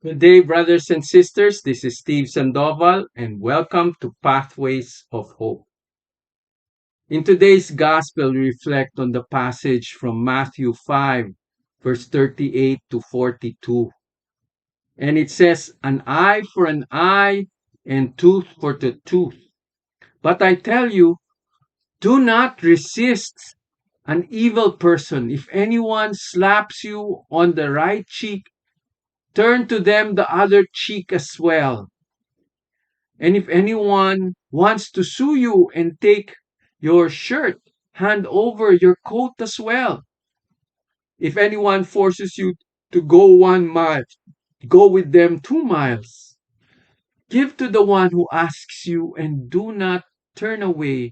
Good day, brothers and sisters. This is Steve Sandoval, and welcome to Pathways of Hope. In today's gospel, we reflect on the passage from Matthew 5, verse 38 to 42. And it says, "An eye for an eye, and tooth for the tooth. But I tell you, do not resist an evil person. If anyone slaps you on the right cheek, turn to them the other cheek as well. And if anyone wants to sue you and take your shirt, hand over your coat as well. If anyone forces you to go 1 mile, go with them 2 miles. Give to the one who asks you, and do not turn away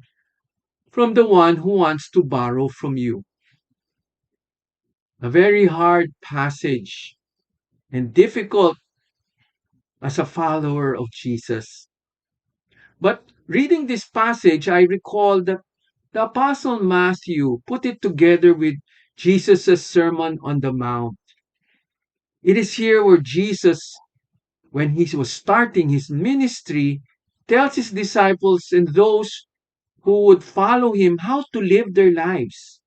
from the one who wants to borrow from you." A very hard passage and difficult as a follower of Jesus. But reading this passage, I recall that the Apostle Matthew put it together with Jesus' Sermon on the Mount. It is here where Jesus, when he was starting his ministry, tells his disciples and those who would follow him how to live their lives.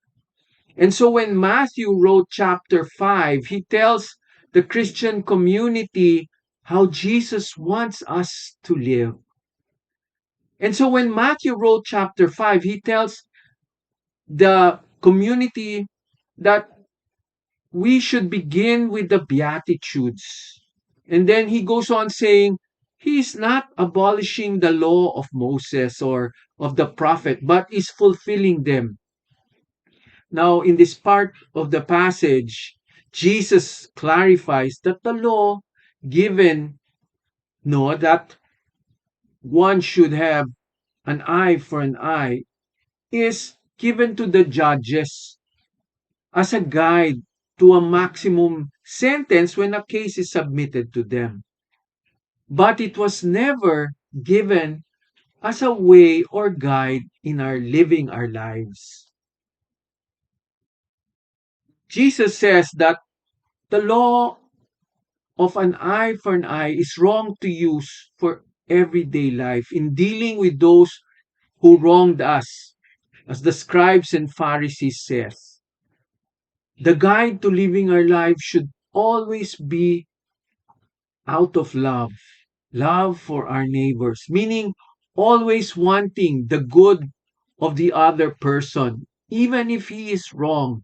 And so when Matthew wrote chapter 5, he tells the Christian community how Jesus wants us to live. And so when Matthew wrote chapter 5, he tells the community that we should begin with the Beatitudes. And then he goes on saying, he is not abolishing the law of Moses or of the prophet, but is fulfilling them. Now, in this part of the passage, Jesus clarifies that the law given, no, that one should have an eye for an eye, is given to the judges as a guide to a maximum sentence when a case is submitted to them. But it was never given as a way or guide in our living our lives. Jesus says that the law of an eye for an eye is wrong to use for everyday life in dealing with those who wronged us, as the scribes and Pharisees says. The guide to living our life should always be out of love, love for our neighbors, meaning always wanting the good of the other person, even if he is wrong.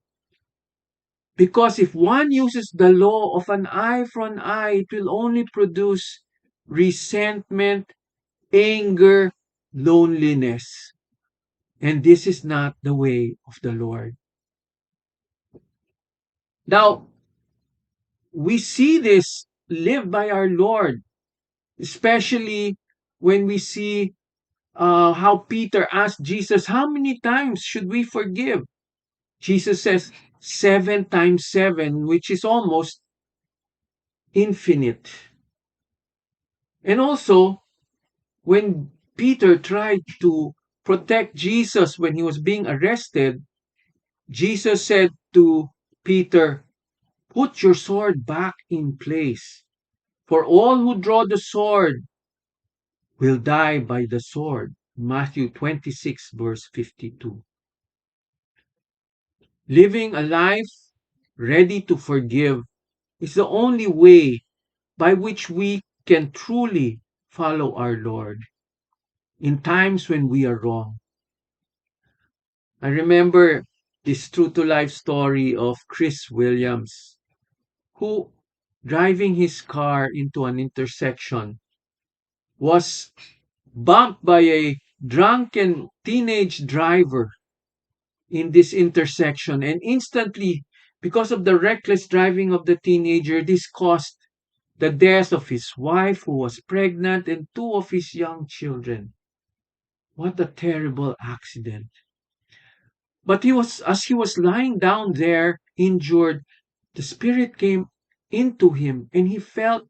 Because if one uses the law of an eye for an eye, it will only produce resentment, anger, loneliness. And this is not the way of the Lord. Now, we see this lived by our Lord, especially when we see how Peter asked Jesus, how many times should we forgive? Jesus says 7 times 7, which is almost infinite. And also, when Peter tried to protect Jesus when he was being arrested, Jesus said to Peter, put your sword back in place. For all who draw the sword will die by the sword. Matthew 26, verse 52. Living a life ready to forgive is the only way by which we can truly follow our Lord in times when we are wrong. I remember this true to life story of Chris Williams, who, driving his car into an intersection, was bumped by a drunken teenage driver in this intersection. And instantly, because of the reckless driving of the teenager, this caused the death of his wife, who was pregnant, and two of his young children. What a terrible accident. But as he was lying down there, injured, the Spirit came into him and he felt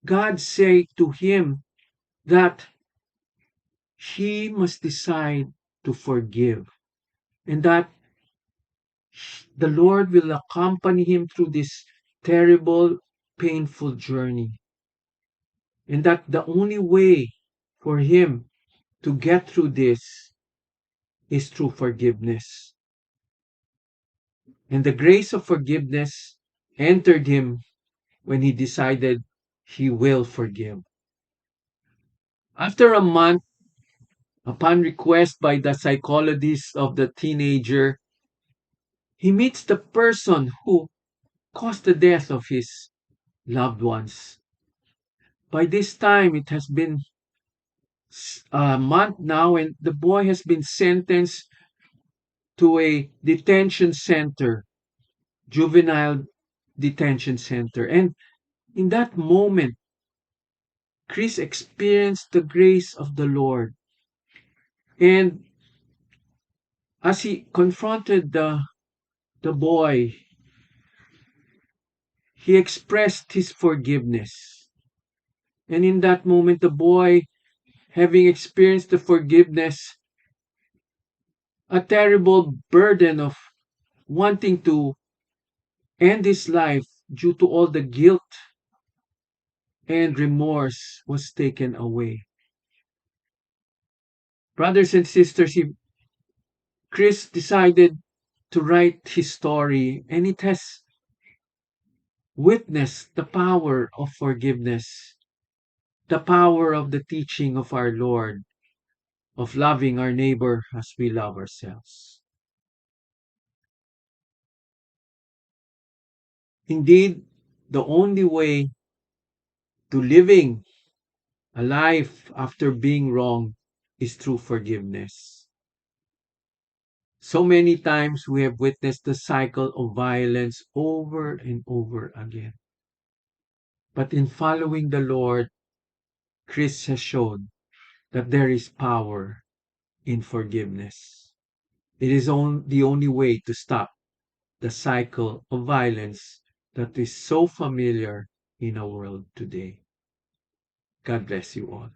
God say to him that he must decide to forgive and that the Lord will accompany him through this terrible, painful journey. and that the only way for him to get through this is through forgiveness. And the grace of forgiveness entered him when he decided he will forgive. After a month, upon request by the psychologist of the teenager, he meets the person who caused the death of his loved ones. By this time, it has been a month now, and the boy has been sentenced to a detention center, juvenile detention center. And in that moment, Chris experienced the grace of the Lord. And as he confronted the boy, he expressed his forgiveness. And in that moment, the boy, having experienced the forgiveness, a terrible burden of wanting to end his life due to all the guilt and remorse, was taken away. Brothers and sisters, Chris decided to write his story, and it has witnessed the power of forgiveness, the power of the teaching of our Lord, of loving our neighbor as we love ourselves. Indeed, the only way to living a life after being wrong is through forgiveness. So many times we have witnessed the cycle of violence over and over again. But in following the Lord, Chris has shown that there is power in forgiveness. It is the only way to stop the cycle of violence that is so familiar in our world today. God bless you all.